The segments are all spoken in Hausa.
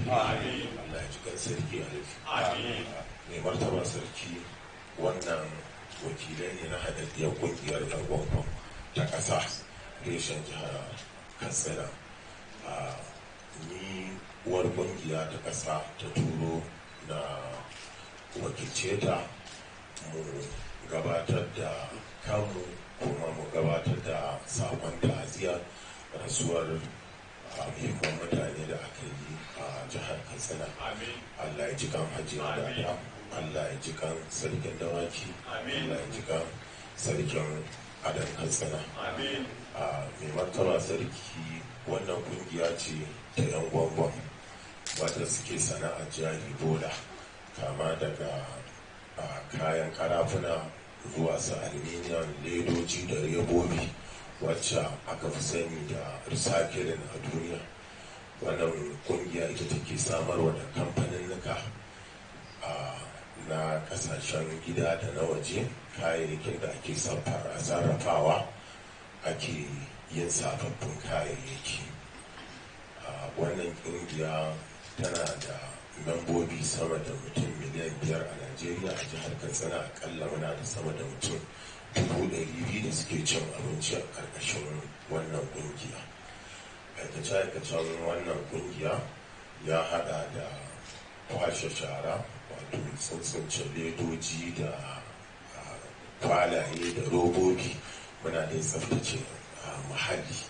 alheri. Allah ya ji kan sarki alheri. Mai martaba sarki, wannan wakilai ne na haɗaɗɗiyar ƙungiyar yan gwangwan ta ƙasa reshen jihar Katsina. Ni uwar ƙungiya ta ƙasa ta turo na wakilce ta mu gabatar da kanmu kuma mu gabatar da sakon ta'aziyya rasuwar muhimman mutane da aka yi a jihar Katsina. Allah ya ji kan Hajiya Dada, Allah ya ji kan sarkin dawaki, Allah ya ji kan sarkin adan Katsina. Mai martaba sarki, wannan kungiya ce ta yan gwangwan wadda suke sana'ar jari bola, kama daga kayan karafuna zuwa su aluminium, ledoji da rebobi wacce aka fi sani da recycling a duniya. Wannan kungiya ita take samarwa da kamfanin nuka na kasashen gida da na waje kayayyakin da ake sarrafawa ake yin sababbin kayayyaki. Wannan kungiya tana da membobi sama da mutum miliyan 5 a Najeriya. A jihar Katsina akalla muna da sama da mutum 200,000 da suke cin abinci a ƙarƙashin wannan kungiya. Aikace-aikacen wannan kungiya ya hada da kwashe shara, wato tsuntsunce ledoji da kwalaye da robobi, muna da tsaftace muhalli,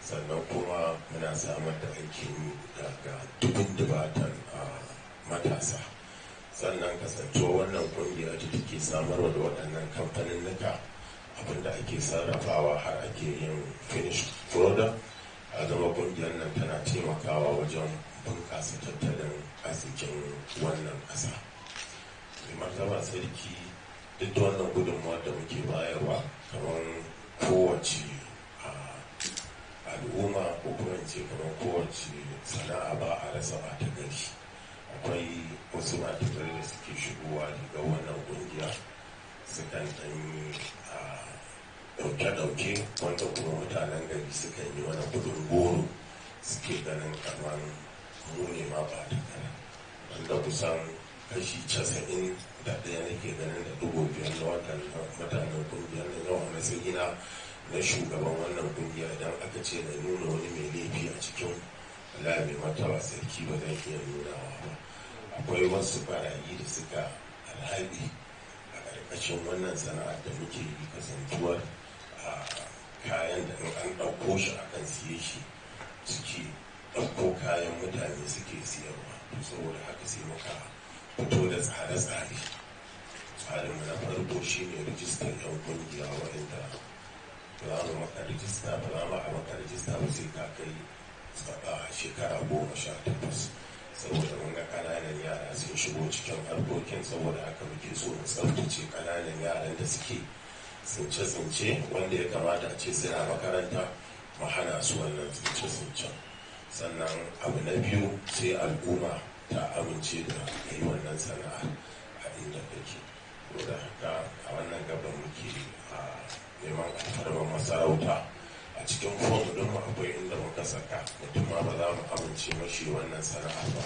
sannan kuma muna samar da aikin yi daga dubin dubatan matasa. Sannan kasancewa wannan kungiya ta take samarwa da waɗannan kamfanin nuka abinda ake sarrafawa har ake yin finished product. A zama kungiyar nan tana taimakawa wajen bunƙasa tattalin arzikin wannan ƙasa. Mai martaba sarki, duk da wannan gudunmawar da muke bayarwa, kamar kowace al'umma ko kuma ce kamar kowace sana'a ba a rasa ɓata gari. Akwai wasu ɓata gari da suke shigowa daga wannan kungiya, sukan ɗanyi ɗauke-ɗauke wanda kuma mutanen gari sukan yi wani kudin goro, suke ganin kamar mu ne ma ba da kara, wanda kusan kashi 91 nake ganin da 5% na waɗannan mutanen kungiyar na yawan nasirina na shugaban wannan kungiya. Idan aka ce na nuna wani mai laifi a cikin mai martaba sarki ba zan iya nunawa ba. Akwai wasu barayi da suka alhaɗi a ƙarƙashin wannan sana'ar da muke yi, kasantuwar kayan da an ɗauko shi akan siye shi suke ɗauko kayan mutane suke siyarwa. Saboda haka sai muka fito da tsare-tsare. Tsarin na farko shi ne rijistar yan kungiya, waɗanda ba za mu maka rijista ba za mu a maka rijista ba sai ka kai shekara 18, saboda mun ga ƙananan yara sun shigo cikin harkokin. Saboda haka muke so mu tsaftace ƙananan yaran da suke tsince-tsince, wanda ya kamata a ce suna makaranta, mu hana su wannan tsince-tsincen. Sannan abu na biyu, sai al'umma ta amince da yi wannan sana'a a inda kake. Saboda haka a wannan gaban muke neman alfarmar masarauta. A cikin fom ɗinmu akwai inda muka saka mutum ma ba za mu amince mashi wannan sana'a ba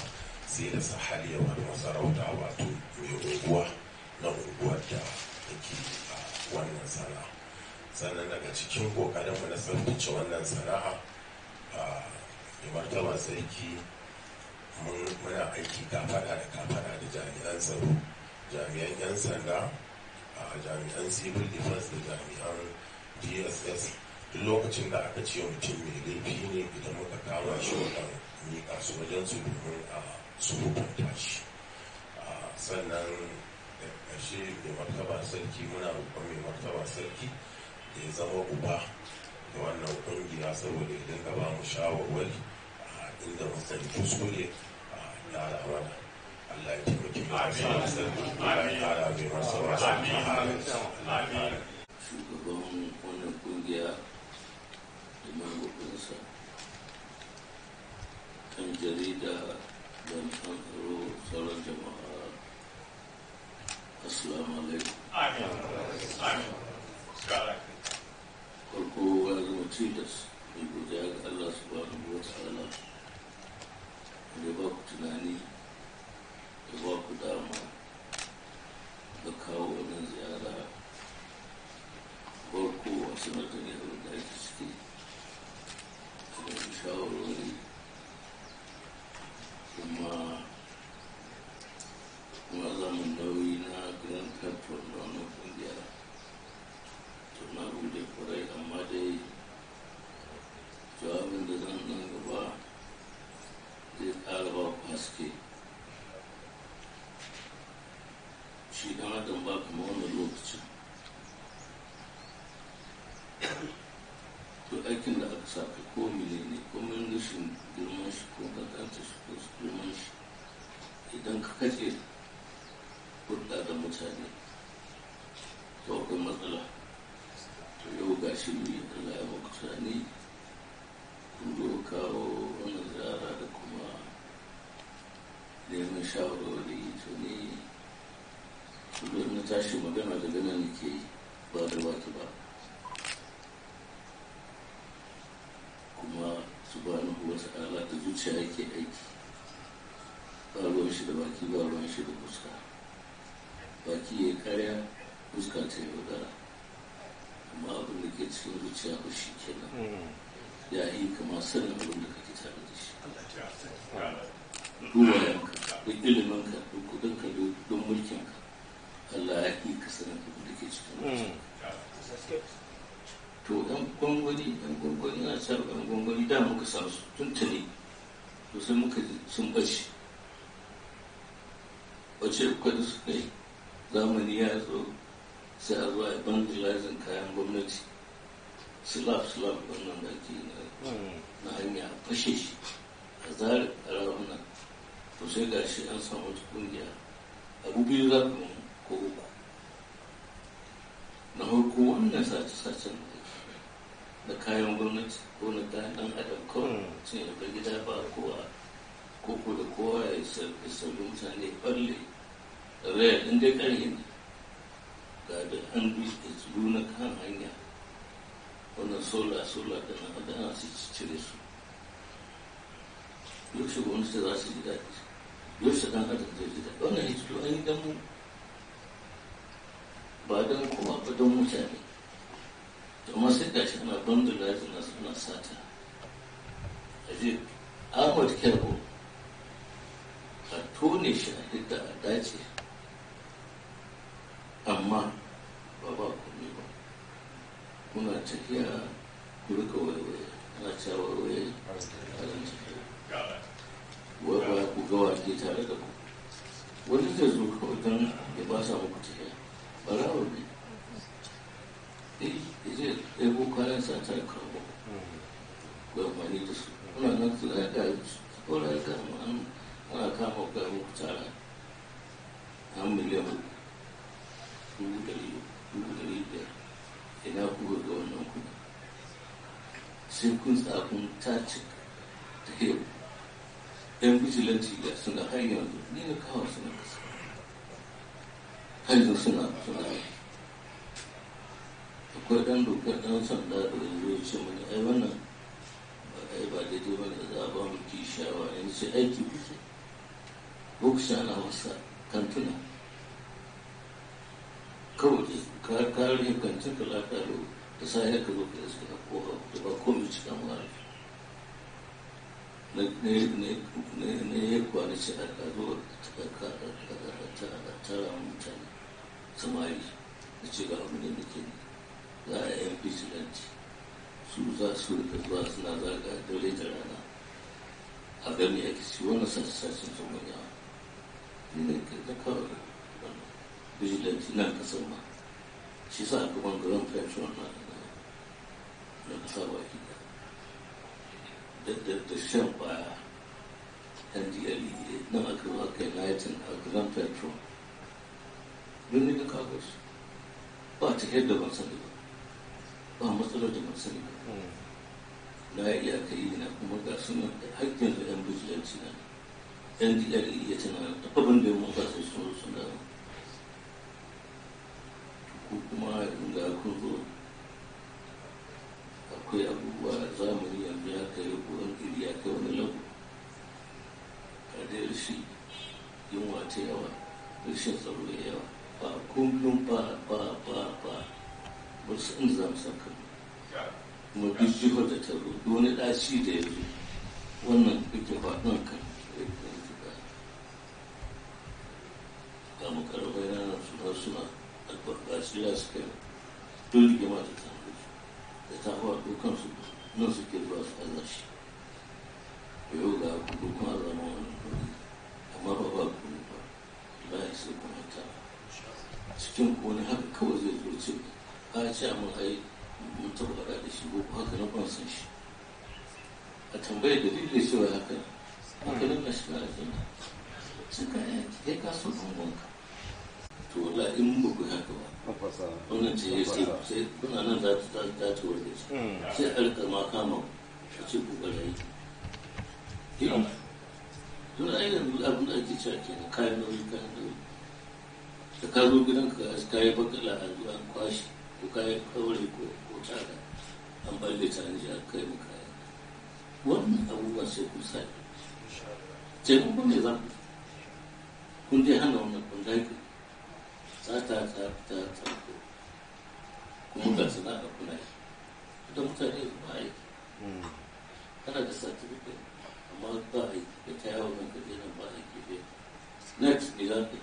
sai da sahaliyar masarauta, wato mai unguwa na unguwar da yake wannan sana'a. Sannan daga cikin kokarinmu na tsaftace wannan sana'a, mai martaba sarki, muna aiki kafada da kafada da jami'an tsaro, jami'an 'yan sanda, jami'an civil defense da jami'an DSS. Duk lokacin da aka ce mutum mai laifi ne, idan muka kama shi wadan miƙa su wajen su domin su hukunta shi. Sannan da ƙarshe, mai martaba sarki, muna roƙon mai martaba sarki da ya zama uba da wannan kungiya, saboda idan ka ba mu shawarwari inda muka yi kuskure yara mana. Allah ya taimake mu. Allah ya kara mai martaba sarki. Shugaban wannan kungiya da mambobinsa, kan jarida don tsaro, sauran jama'a, assalamu alaikum. Farko ya zama tilas mai godiya ga Allah subhanahu wa ta'ala da ba tunani da ba ku dama da kawo wannan ziyara farko a sanar da ne abin da ake ciki a da shawarwari kuma zamun nauyi na grand patron da wannan kungiya to na gode kwarai amma dai jawabin da zan nan gaba zai ƙara ba ku haske shi ɗan adam ba kuma wannan lokacin to aikin da aka saka ko menene ko min rashin girman shi ko kankanta shi ko girman shi idan ka kace hulɗa da mutane to akwai matsala to yau ga shi ne Allah ya maka sani kun zo kawo wannan ziyara da kuma neman shawarwari to ne kullum na tashi magana daga nan nake ba da baki ba kuma subhanahu wa ta'ala da zuciya yake aiki ba ruwan shi da baki ba ruwan shi da fuska baki ya karya fuska ta yi wadara amma abin da ke cikin zuciya ba shi kenan ya yi kama sanin abin da kake tare da shi ruwayenka da iliminka da kudinka don mulkinka Allah ya yi ka sanin abin da ke cikin zuciya to yan gwangwani na cewa yan gwangwani da muka sa su tuntuni to sai muka sun bace wace kwadu suka yi zamani ya zo sai a zuwa evangelizing kayan gwamnati slap wannan da ke na hanya fashe shi a zari a rahuna to sai ga shi an samu wata kungiya abu biyu za ku ko uku na farko wannan sace-sacen da kayan gwamnati ko na kayan dan adam kawai sun yi gida ba kowa ko da kowa ya sauri mutane balle rayar ɗin dai ƙarfi ne ga da an bi da tsuru na kan hanya wannan sola da na adana su cire su yaushe gwamnati za su ji daɗi yaushe ɗan adam zai ji daɗi wannan hito an yi damu ba don kuma ba don mutane amma sai gashi ana bandula suna sata a je Ahmad Kerbo a tone shi a hidda a dace amma ba komai ba kuna tafiya ku rika waiwaye ana cewa waiwaye a ran tafiya wai ba ku gawa ke tare da ku wani zai zo kawai don ya ba sa muku tafiya ba rawar ne zai ɗebo kayan sata ya kawo ku amfani da su kuna nan su ya ƙari su kora ya kama ana kama ga muku tara an miliyan $1,500 ina kuka ga wannan kuɗi sai kun tsakun taci ta yau yan bijilanci da suna hanyar ni na kawo suna kasa hanyar suna akwai ɗan dokar ɗan sanda da yanzu ya ce mani ai wannan ba daidai ba ne za a ba mu kishawa yanzu ce aiki kuke lokaci ana wasa kantuna kawai ka kare kantin ka lafiya da sa ya ka zo ka iska na kowa da ba komai cikin mara na ya kwana ce a zo a tara mutane samari da ce ga abu da nake ne za a yan vigilanti su za su rika zuwa suna zaga dare da rana a gami ake ci wannan sassan sun wani yawa ne da kawai vigilanti nan kasar ma shi sa aka bangaren pension na kasa baki da shan baya ndle nan aka zo aka yi nayatin a grand pension don ne da kawo su ba ta yadda ban sani ba matsalar da ban sani ba na iya aka yi na kuma ga suna haƙƙin da yan vigilanti na ndle ya tana da abin da ya motsa sai sun suna ko kuma inda kun zo akwai abubuwa zamani yanzu ya kai wani iri ya kai wani lagu kada shi yunwa ta yawa, rashin tsaro ya yawa, ba kullum ba su inda za mu san kan kuma duk jihar da ta zo wani ɗaci da ya zo wannan kake faɗin kan ga makarabai na suna albarkaci da suka yi duk rigima da ta da ta hawa dukansu nan suke zuwa su aza shi yau ga kudu kuma zama wani kuri amma ba kuri ba ba ya sai kuma ta cikin wani haka kawai zai zo ce a ce mun ai mun tabbara da shi ko haka na ban san shi a tambaye dalilin cewa haka nan na shi na aljanna suka yi ka so ɗan wanka to wala in ba ku haka ba wannan ce sai kuna nan za ta warke sai a rika ma kama a ce ku ɓarayi tun a yanzu abin da ake cewa ke kayan nauyi da ka zo gidan ka yi bakala a zuwa an kwashe ko kayan kaure ko tada an balle ta an ji a kai mu kaya wannan abubuwa sai kun sa sai kun ne za ku kun dai hana wannan kun dai ta kuma ga sana'a kuna yi da mutane ba aiki kana da certificate amma ba aiki da ta yawon nan kaje nan ba aiki bai next ne za ka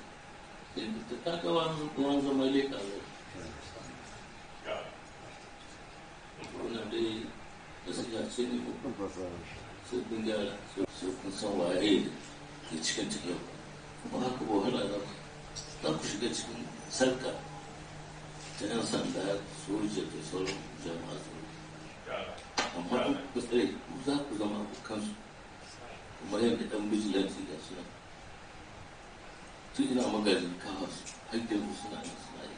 yi ta kaga wani zama leka zai wannan dai da suka ce ne ko sai kun gyara sai kun san waye ke cikin tafiya kuma haka ba wahala za ku shiga cikin sarka ta 'yan sanda soja da sauran jama'a tsaro amma an ku tsare za ku zama abokansu kuma yadda ɗan bijilanti da suna tun ina magajin kawo su haƙƙin su suna yin suna yi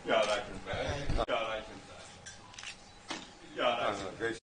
yara kin tsaya